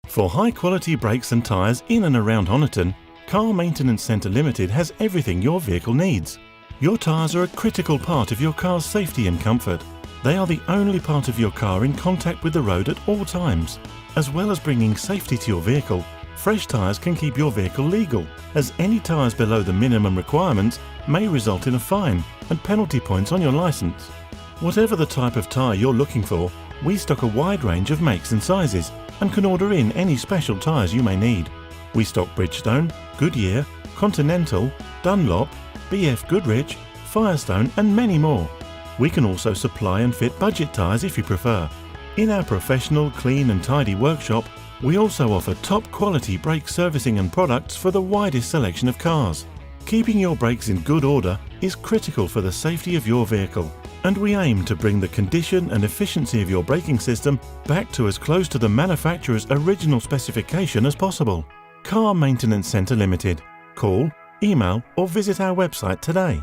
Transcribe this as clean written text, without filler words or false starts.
For high-quality brakes and tyres in and around Honiton, Car Maintenance Centre Limited has everything your vehicle needs. Your tyres are a critical part of your car's safety and comfort. They are the only part of your car in contact with the road at all times. As well as bringing safety to your vehicle, fresh tyres can keep your vehicle legal, as any tyres below the minimum requirements may result in a fine and penalty points on your licence. Whatever the type of tyre you're looking for, we stock a wide range of makes and sizes and can order in any special tyres you may need. We stock Bridgestone, Goodyear, Continental, Dunlop, BF Goodrich, Firestone and many more. We can also supply and fit budget tyres if you prefer. In our professional, clean and tidy workshop, we also offer top quality brake servicing and products for the widest selection of cars. Keeping your brakes in good order is critical for the safety of your vehicle, and we aim to bring the condition and efficiency of your braking system back to as close to the manufacturer's original specification as possible. Car Maintenance Centre Limited. Call, email or visit our website today.